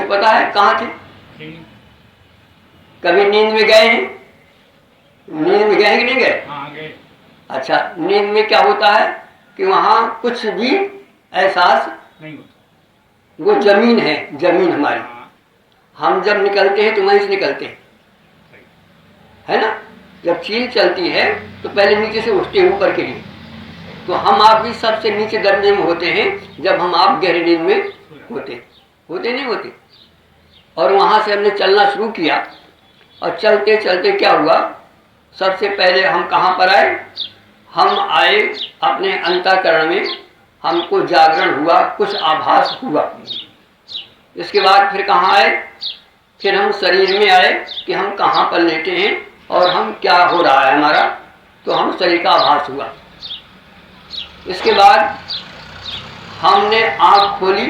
को पता है कहाँ थे? कभी नींद में गए हैं? नींद में गए हैं कि नहीं गए? हाँ गए। अच्छा, नींद में क्या होता है कि वहां कुछ भी एहसास नहीं होता। वो जमीन है, जमीन हमारी। हाँ। हम जब निकलते हैं तो वहीं से निकलते हैं, है ना? जब चील चलती है तो पहले नीचे से उठते हैं ऊपर के लिए। तो हम आप भी सबसे नीचे दर्जे में होते हैं जब हम आप गहरी नींद में होते नहीं होते। और वहां से हमने चलना शुरू किया और चलते चलते क्या हुआ, सबसे पहले हम कहाँ पर आए? हम आए अपने अंतःकरण में, हमको जागरण हुआ, कुछ आभास हुआ। इसके बाद फिर कहाँ आए? फिर हम शरीर में आए कि हम कहाँ पर लेटे हैं और हम क्या हो रहा है हमारा, तो हम शरीर का आभास हुआ। इसके बाद हमने आँख खोली,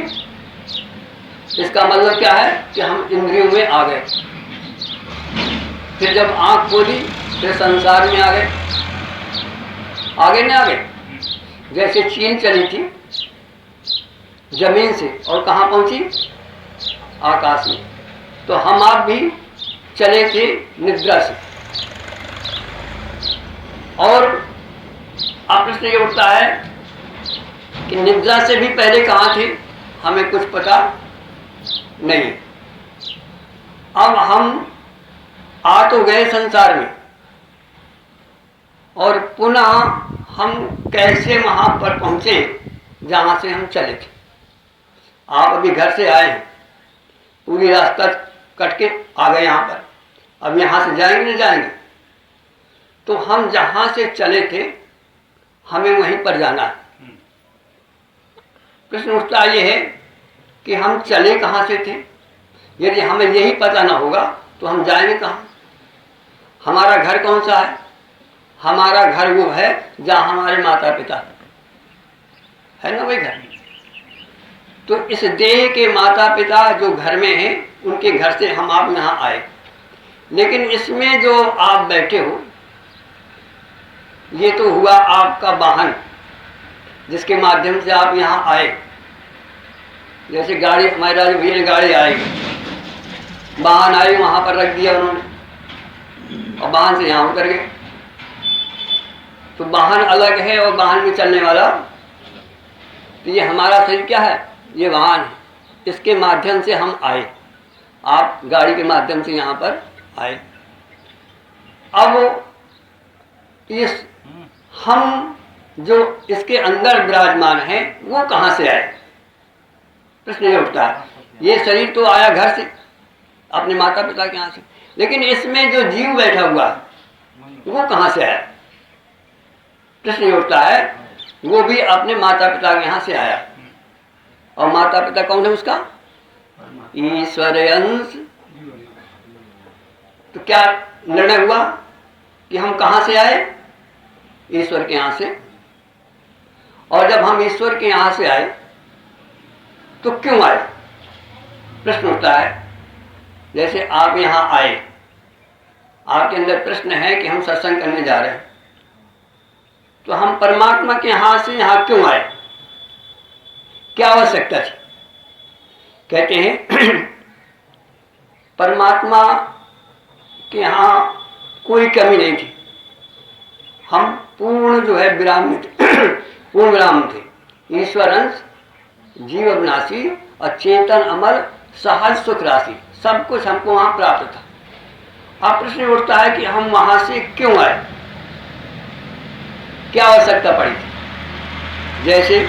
इसका मतलब क्या है कि हम इंद्रियों में आ गए। फिर जब आँख खोली फिर संसार में आ गए। आगे न आ गए? जैसे चील चली थी जमीन से और कहाँ पहुंची? आकाश में। तो हम आप भी चले थे निद्रा से। और अब प्रश्न ये उठता है कि निद्रा से भी पहले कहाँ थे? हमें कुछ पता नहीं। अब हम आ तो गए संसार में, और पुनः हम कैसे वहां पर पहुंचे जहां से हम चले थे? आप अभी घर से आए हैं, पूरी रास्ता कट के आ गए यहाँ पर, अब यहाँ से जाएंगे नहीं जाएंगे? तो हम जहां से चले थे हमें वहीं पर जाना है। प्रश्न उठता ये है कि हम चले कहाँ से थे? यदि हमें यही पता ना होगा तो हम जाएंगे कहाँ? हमारा घर कौन सा है? हमारा घर वो है जहाँ हमारे माता पिता है ना, वही घर। तो इस देह के माता पिता जो घर में हैं, उनके घर से हम आप यहाँ आए। लेकिन इसमें जो आप बैठे हो, ये तो हुआ आपका वाहन जिसके माध्यम से आप यहाँ आए। जैसे गाड़ी, हमारे राजू भैया ने गाड़ी आई, वाहन आई, वहाँ पर रख दिया उन्होंने और वाहन से यहाँ उतर गए। तो वाहन अलग है और वाहन में चलने वाला, तो ये हमारा शरीर क्या है? ये वाहन है, इसके माध्यम से हम आए। आप गाड़ी के माध्यम से यहाँ पर आए। अब इस हम जो इसके अंदर विराजमान है वो कहाँ से आए? प्रश्न ये उठता है। ये शरीर तो आया घर से, अपने माता पिता के यहाँ से, लेकिन इसमें जो जीव बैठा हुआ है वो कहाँ से आया? प्रश्न ये उठता है। वो भी अपने माता पिता के यहाँ से आया। और माता पिता कौन है उसका? ईश्वर अंश। तो क्या निर्णय हुआ कि हम कहाँ से आए? ईश्वर के यहाँ से। और जब हम ईश्वर के यहाँ से आए तो क्यों आए? प्रश्न उठता है। जैसे आप यहाँ आए, आपके अंदर प्रश्न है कि हम सत्संग करने जा रहे हैं, तो हम परमात्मा के यहाँ से यहाँ क्यों आए? क्या आवश्यकता थी? कहते हैं परमात्मा के यहाँ कोई कमी नहीं थी। हम पूर्ण जो है विराम में थे, पूर्ण विराम थे। ईश्वर अंश, जीव अविनाशी और चेतन अमर, सहज सुख राशि, सब कुछ हमको वहां प्राप्त था। अब प्रश्न उठता है कि हम वहां से क्यों आए? क्या आवश्यकता पड़ी थी? जैसे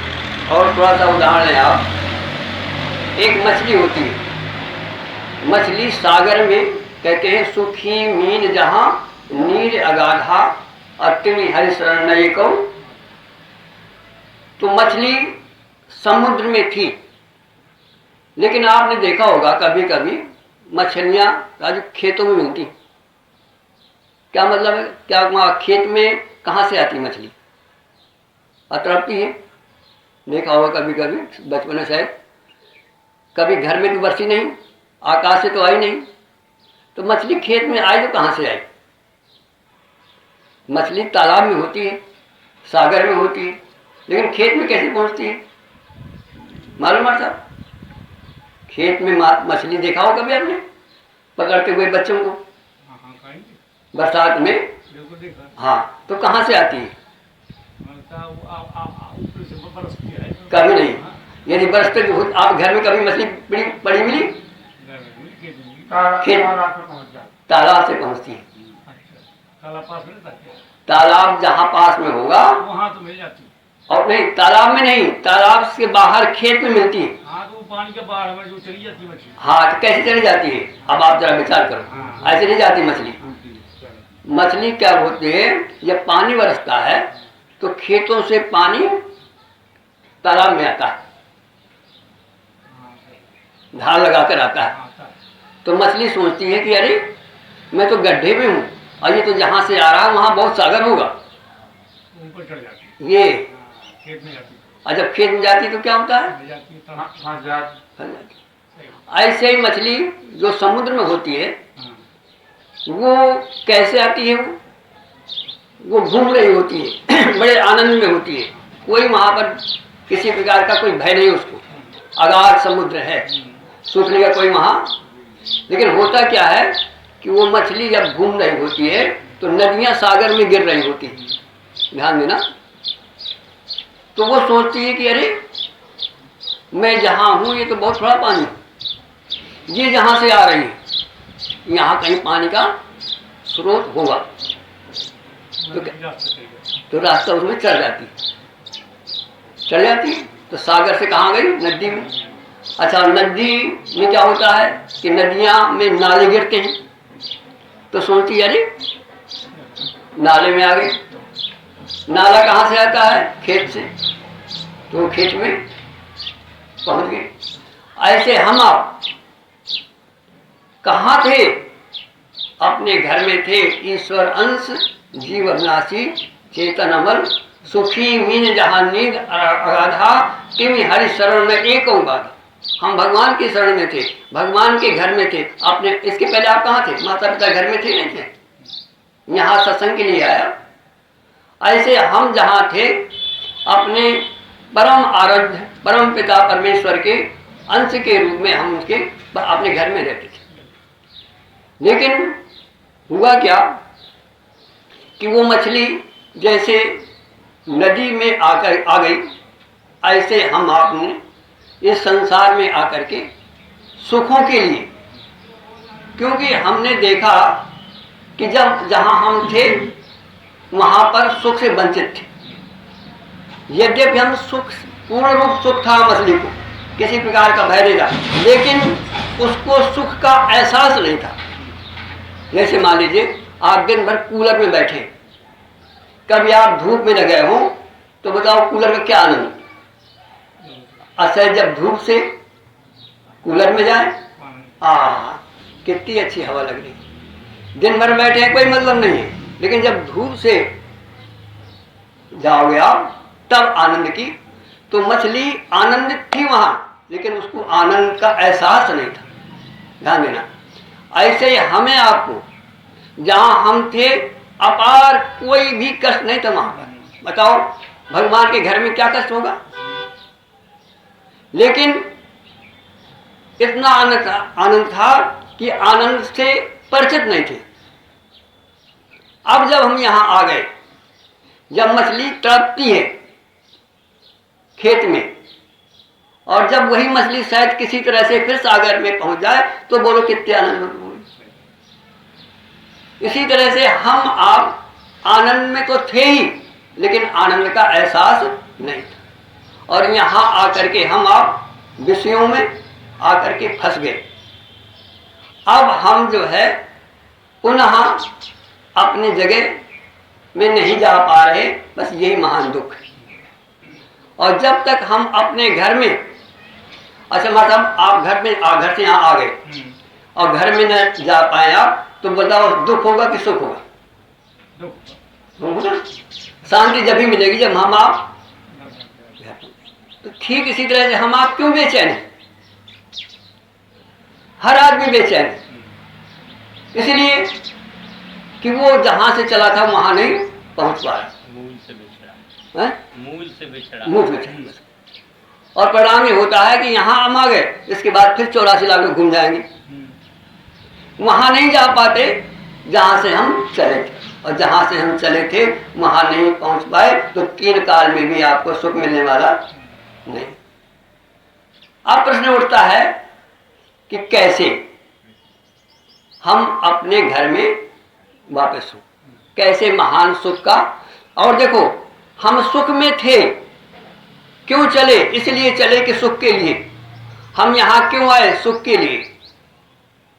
और थोड़ा सा उदाहरण है, आप एक मछली होती है, मछली सागर में कहते हैं सुखी मीन जहां नीर अगाधा अतिमि हरि शरण को। तो मछली समुद्र में थी, लेकिन आपने देखा होगा कभी कभी मछलियां राजू खेतों में मिलती। क्या मतलब है? क्या वहाँ खेत में कहाँ से आती मछली? अतड़पती है। देखा होगा कभी कभी बचपन में, शायद कभी घर में तो बरसी नहीं, आकाश से तो आई नहीं, तो मछली खेत में आई तो कहाँ से आई? मछली तालाब में होती है, सागर में होती है, लेकिन खेत में कैसे पहुंचती है? मालूम है साहब? खेत में मछली देखा हो कभी आपने पकड़ते हुए बच्चों को? बरसात में हाँ, तो कहाँ से आती है? कभी नहीं। यदि बरसते आप घर में कभी मछली पड़ी मिली? खेत तालाब से पहुँचती है। तालाब जहाँ पास में होगा वहाँ तो मिल जाती है, और नहीं तालाब में नहीं, तालाब से बाहर खेत में मिलती है। हाँ, तो पानी के बाहर में जो चली जाती है मछली। हाँ, तो कैसे चली जाती है? अब आप जरा विचार करो। हाँ, ऐसे नहीं जाती मछली। मछली क्या होती है, जब पानी बरसता है तो खेतों से पानी तालाब में आता है, धार लगाकर आता है। तो मछली सोचती है कि अरे मैं तो गड्ढे में हूँ और ये तो जहाँ से आ रहा है वहाँ बहुत सागर होगा, ऊपर चढ़ जाती है। ये खेत में जाती है, और जब खेत में जाती है तो क्या होता है? ऐसे ही मछली जो समुद्र में होती है वो कैसे आती है? वो घूम रही होती है, बड़े आनंद में होती है, कोई वहाँ पर किसी प्रकार का कोई भय नहीं उसको, अगाध समुद्र है, सूखने का कोई वहाँ। लेकिन होता क्या है कि वो मछली जब घूम रही होती है तो नदियाँ सागर में गिर रही होती है, ध्यान देना। तो वो सोचती है कि अरे मैं जहाँ हूँ ये तो बहुत थोड़ा पानी, ये जहाँ से आ रही है यहाँ कहीं पानी का स्रोत होगा, तो रास्ता उसमें चढ़ जाती है। तो सागर से कहाँ गई? नदी में। अच्छा, नदी में क्या होता है कि नदियाँ में नाले गिरते हैं, तो सोचती अरे नाले में आ गए। नाला कहाँ से आता है? खेत से, तो खेत में पहुंच गए। ऐसे हम आप कहाँ थे? अपने घर में थे। ईश्वर अंश जीव अविनाशी चेतन अमल सुखी मीन जहाँ नींद अगाधा तिमि हरि शरण में एक बात। हम भगवान की शरण में थे, भगवान के घर में थे। अपने इसके पहले आप कहाँ थे? माता पिता घर में थे, नहीं थे? यहाँ सत्संग के लिए आया। ऐसे हम जहाँ थे अपने परम आराध्य परम पिता परमेश्वर के अंश के रूप में हम उसके अपने घर में रहते थे। लेकिन हुआ क्या कि वो मछली जैसे नदी में आकर आ गई, ऐसे हम आपने इस संसार में आकर के सुखों के लिए, क्योंकि हमने देखा कि जब जहाँ हम थे वहाँ पर सुख से वंचित थे। यद्यपि हम सुख पूर्ण रूप सुख था मछली को, किसी प्रकार का भय नहीं था, लेकिन उसको सुख का एहसास नहीं था। जैसे मान लीजिए आप दिन भर कूलर में बैठे, कभी आप धूप में न गए हो तो बताओ कूलर का क्या आनंद। असह जब धूप से कूलर में जाए, कितनी अच्छी हवा लग रही। दिन भर बैठे हैं कोई मतलब नहीं है, लेकिन जब धूप से जाओगे आप तब आनंद की। तो मछली आनंदित थी वहां, लेकिन उसको आनंद का एहसास नहीं था, ध्यान देना। ऐसे ही हमें आपको जहां हम थे अपार कोई भी कष्ट नहीं था वहां पर। बताओ भगवान के घर में क्या कष्ट होगा? लेकिन इतना आनंद था कि आनंद से परिचित नहीं थे। अब जब हम यहां आ गए, जब मछली तड़पती है खेत में, और जब वही मछली शायद किसी तरह से फिर सागर में पहुंच जाए तो बोलो कितने आनंद हुए। इसी तरह से हम आप आनंद में तो थे ही, लेकिन आनंद का एहसास नहीं था। और यहाँ आकर के हम आप विषयों में आकर के फंस गए। अब हम जो है पुनः अपनी जगह में नहीं जा पा रहे, बस यही महान दुख है। और जब तक हम अपने घर में, अच्छा मतलब आप घर से यहाँ आ गए और घर में न जा पाए आप, तो बताओ दुख होगा कि सुख होगा? दुख। शांति जब भी मिलेगी जब हम आप। तो ठीक इसी तरह से हम आप क्यों बेचैन हैं? हर आदमी बेचैन है, इसलिए कि वो जहां से चला था वहां नहीं पहुंच पा रहा, मूल से बिछड़ा। और परिणाम ये होता है कि यहाँ हम आ गए, इसके बाद फिर 84 लाख में घूम जाएंगे, वहां नहीं जा पाते जहां से हम चले थे, और जहां से हम चले थे वहां नहीं पहुंच पाए, तो 3 काल में भी आपको सुख मिलने वाला नहीं। अब प्रश्न उठता है कि कैसे हम अपने घर में वापस हो, कैसे महान सुख का। और देखो, हम सुख में थे, क्यों चले? इसलिए चले कि सुख के लिए। हम यहां क्यों आए? सुख के लिए।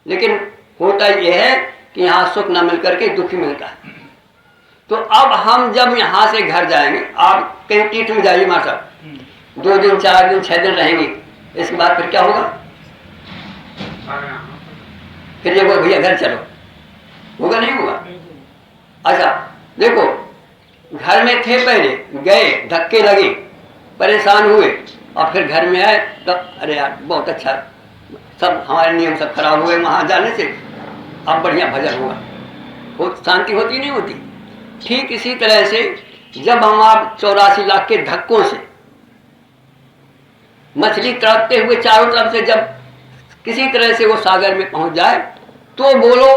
लेकिन होता यह है कि यहां सुख न मिलकर के दुख ही मिलता है। तो अब हम जब यहां से घर जाएंगे, आप कहीं तीर्थ में जाइए मां साहब, 2 दिन 4 दिन 6 दिन रहेंगे, इसके बाद फिर क्या होगा? फिर ये बोल भैया घर चलो, होगा नहीं होगा? अच्छा देखो, घर में थे, पहले गए, धक्के लगे, परेशान हुए, और फिर घर में आए तब अरे यार बहुत अच्छा, सब हमारे नियम सब खराब हुए वहां जाने से, अब बढ़िया भजन होगा, बहुत शांति होती नहीं होती। ठीक इसी तरह से जब हम आप 84 लाख के धक्कों से मछली तड़पते हुए चारों तरफ से जब किसी तरह से वो सागर में पहुंच जाए, तो बोलो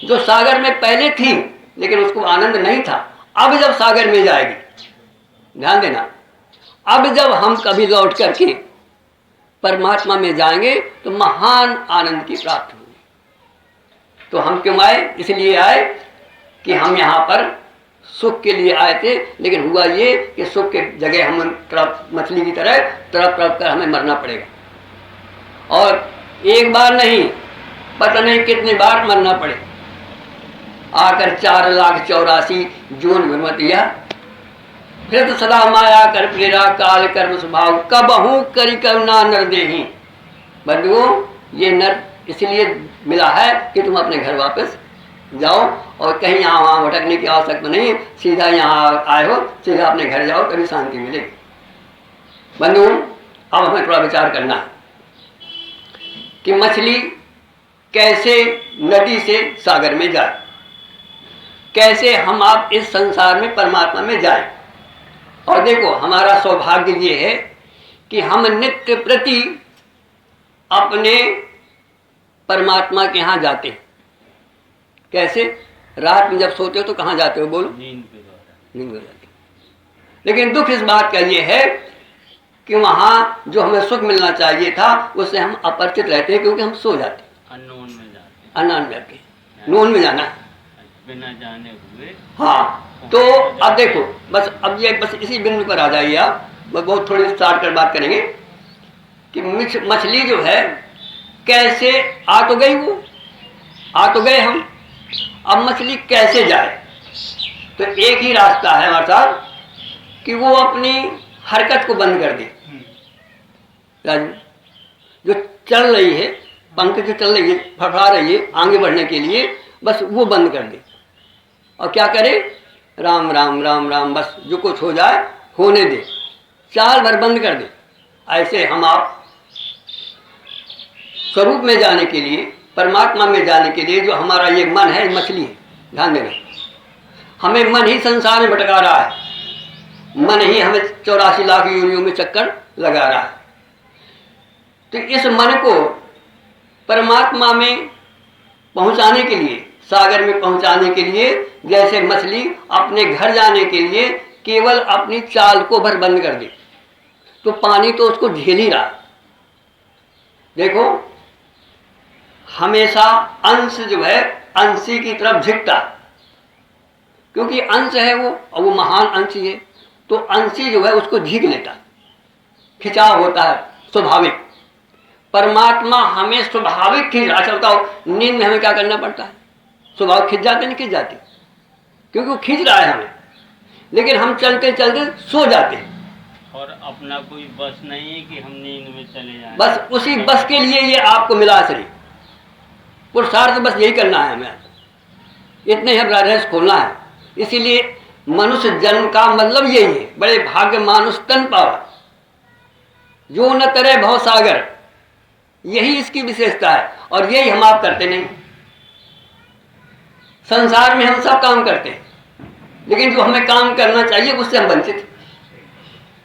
जो सागर में पहले थी लेकिन उसको आनंद नहीं था, अब जब सागर में जाएगी, ध्यान देना, अब जब हम कभी लौट करके परमात्मा में जाएंगे तो महान आनंद की प्राप्ति होगी। तो हम क्यों आए? इसलिए आए कि हम यहाँ पर सुख के लिए आए थे, लेकिन हुआ ये कि सुख के जगह हम तड़प मछली की तरह तड़प तड़प कर हमें मरना पड़ेगा। और एक बार नहीं, पता नहीं कितनी बार मरना पड़े। आकर 4,84,000 जून गुणवतिया, फिर तो सदा माया कर प्रेरा काल कर्म स्वभाव, कबहू करी करुणा नर देही। बंधुओं, ये नर इसलिए मिला है कि तुम अपने घर वापस जाओ, और कहीं यहाँ वहाँ भटकने की आवश्यकता नहीं, सीधा यहाँ आए हो, सीधा अपने घर जाओ, तभी शांति मिलेगी। बंधुओं, अब हमें थोड़ा विचार करना है कि मछली कैसे नदी से सागर में जाए, कैसे हम आप इस संसार में परमात्मा में जाएं। और देखो, हमारा सौभाग्य ये है कि हम नित्य प्रति अपने परमात्मा के यहाँ जाते हैं। कैसे? रात में जब सोते हो तो कहाँ जाते हो? बोलो, नींद में जाते। लेकिन दुख इस बात का ये है कि वहाँ जो हमें सुख मिलना चाहिए था उससे हम अपरिचित रहते हैं, क्योंकि हम सो जाते, अननोन में जाते, नोन में जाना बिना जाने हुए। हाँ, तो अब देखो, बस अब ये बस इसी बिंदु पर आ जाइए आप, बस बहुत थोड़ी स्टार्ट कर बात करेंगे कि मछली जो है कैसे आ तो गई, वो आ तो गए हम, अब मछली कैसे जाए? तो एक ही रास्ता है हमारे साथ कि वो अपनी हरकत को बंद कर दे। राजू, जो चल रही है, पंख जो चल रही है, फड़फड़ा रही है आगे बढ़ने के लिए, बस वो बंद कर दे। और क्या करे? राम राम राम राम, बस जो कुछ हो जाए होने दे, चाल भर बंद कर दे। ऐसे हम आप स्वरूप में जाने के लिए, परमात्मा में जाने के लिए, जो हमारा ये मन है, मछली है, ध्यान देना, हमें मन ही संसार में भटका रहा है, मन ही हमें 84 लाख योनियों में चक्कर लगा रहा है। तो इस मन को परमात्मा में पहुंचाने के लिए, सागर में पहुंचाने के लिए, जैसे मछली अपने घर जाने के लिए केवल अपनी चाल को भर बंद कर दे, तो पानी तो उसको झेल ही रहा। देखो, हमेशा अंश जो है अंशी की तरफ झुकता, क्योंकि अंश है वो, और वो महान अंशी है, तो अंशी जो है उसको झीक लेता, खिंचाव होता है स्वाभाविक। परमात्मा हमें स्वाभाविक खींच रहा। अच्छा बताओ, नींद में हमें क्या करना पड़ता है? स्वभाव खिंच जाते नहीं खिंच जाते, क्योंकि वो खींच रहा है हमें, लेकिन हम चलते चलते सो जाते हैं। और अपना कोई बस नहीं है कि हम नींद में चले जाएं। बस उसी बस के लिए ये आपको मिला शरीर, पुरुषार्थ बस यही करना है हमें, इतने हम रहस्य खोलना है। इसीलिए मनुष्य जन्म का मतलब यही है, बड़े भाग्य मानुष तन पावा, जो न तरे भव सागर, यही इसकी विशेषता है। और यही हम आप करते नहीं। संसार में हम सब काम करते हैं, लेकिन जो हमें काम करना चाहिए उससे हम वंचित,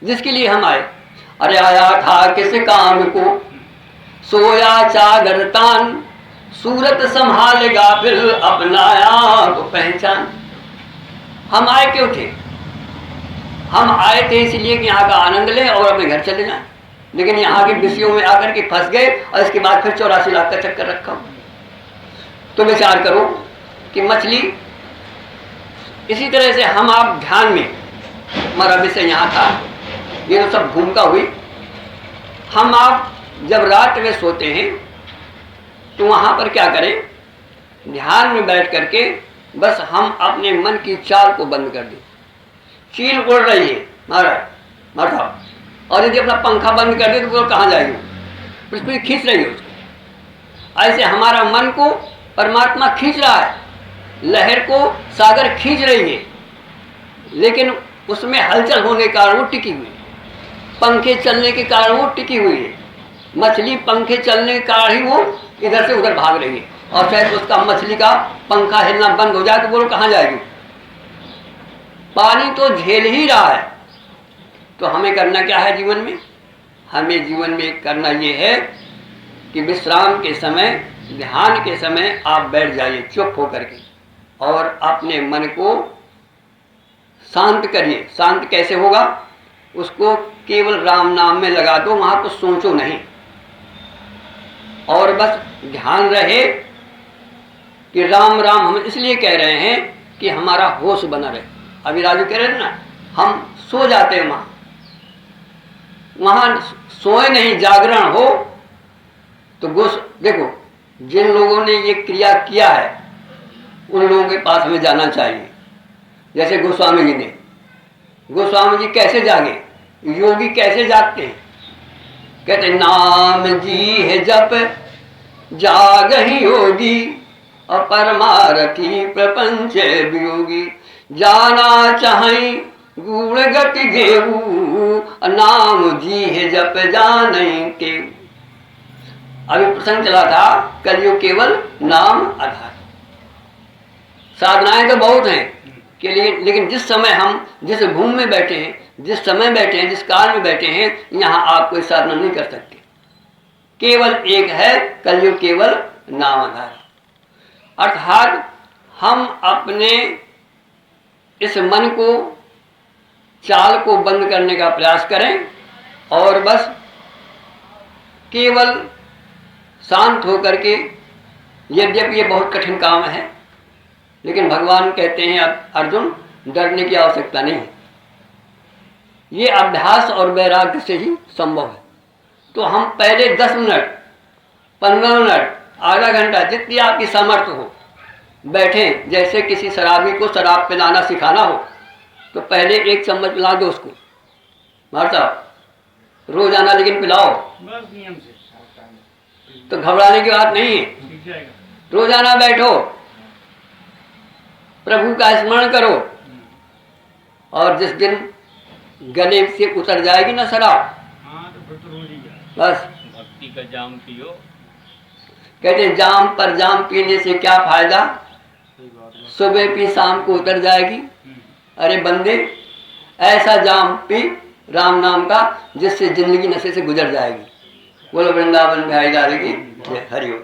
जिसके लिए हम आए। अरे आया था किस काम को, सोया चादर तान, सूरत संभालेगा फिर अपना आप पहचान। हम आए क्यों थे? हम आए थे इसलिए कि यहाँ का आनंद लें और अपने घर चले जाएं, लेकिन यहाँ के विषयों में आकर के फंस गए और इसके बाद फिर 84 लाख का चक्कर रखा। तो विचार करो कि मछली, इसी तरह से हम आप ध्यान में, हमारा विषय यहाँ था, ये तो सब भूमिका हुई। हम आप जब रात में सोते हैं तो वहाँ पर क्या करें? ध्यान में बैठ करके बस हम अपने मन की चाल को बंद कर दें। चील उड़ रही है महाराज, और यदि अपना पंखा बंद कर दे तो वो कहाँ जाएगी? पृथ्वी खींच रही है उसको। ऐसे हमारा मन को परमात्मा खींच रहा है, लहर को सागर खींच रही है, लेकिन उसमें हलचल होने के कारण वो टिकी हुई है। पंखे चलने के कारण वो टिकी हुई है। मछली पंखे चलने के कारण ही वो इधर से उधर भाग रही है, और शायद उसका मछली का पंखा हिलना बंद हो जाए तो वो कहाँ जाएगी? पानी तो झेल ही रहा है। तो हमें करना क्या है जीवन में? हमें जीवन में करना ये है कि विश्राम के समय, ध्यान के समय आप बैठ जाइए चुप होकर के और अपने मन को शांत करिए। शांत कैसे होगा? उसको केवल राम नाम में लगा दो, वहां तो सोचो नहीं, और बस ध्यान रहे कि राम राम। हम इसलिए कह रहे हैं कि हमारा होश बना रहे। अभी राजू कह रहे थे ना, हम सो जाते हैं वहां सोए नहीं, जागरण हो तो देखो, जिन लोगों ने ये क्रिया किया है उन लोगों के पास हमें जाना चाहिए। जैसे गोस्वामी जी ने, गोस्वामी जी कैसे जागे, योगी कैसे जागते हैं? कहते नाम जी है जप जागहि योगी, अपरमारथी प्रपंच वियोगी, जाना चाहे गुण गति घेऊ, नाम जी है जप जानई के। अभी प्रसंग चला था, कलयुग केवल नाम आधार। साधनाएं तो बहुत हैं कि लेकिन जिस समय हम जिस भूमि में बैठे हैं, जिस समय बैठे हैं, जिस काल में बैठे हैं, यहाँ आप कोई साधना नहीं कर सकते। केवल एक है, कलयुग केवल नाम आधार। अर्थात हम अपने इस मन को, चाल को बंद करने का प्रयास करें और बस केवल शांत होकर के, यद्यपि ये बहुत कठिन काम है, लेकिन भगवान कहते हैं अर्जुन डरने की आवश्यकता नहीं है, ये अभ्यास और वैराग्य से ही संभव है। तो हम पहले 10 मिनट, 15 मिनट, आधा घंटा, जितनी आपकी सामर्थ्य हो बैठें। जैसे किसी शराबी को शराब पिलाना सिखाना हो तो पहले 1 चम्मच पिला दो उसको, मार साहब रोजाना, लेकिन पिलाओ बस नियम से, तो घबराने की बात नहीं है। रोजाना बैठो, प्रभु का स्मरण करो, और जिस दिन गले से उतर जाएगी ना शराब, हाँ तो फिर तो रोज ही जाए। बस भक्ति का जाम पियो। कहते हैं जाम पर जाम पीने से क्या फायदा, सुबह पी शाम को उतर जाएगी। अरे बंदे, ऐसा जाम पी राम नाम का जिससे जिंदगी नशे से गुजर जाएगी। बोलो वृंदावन बिहारी लाल की जय। हरि ओम।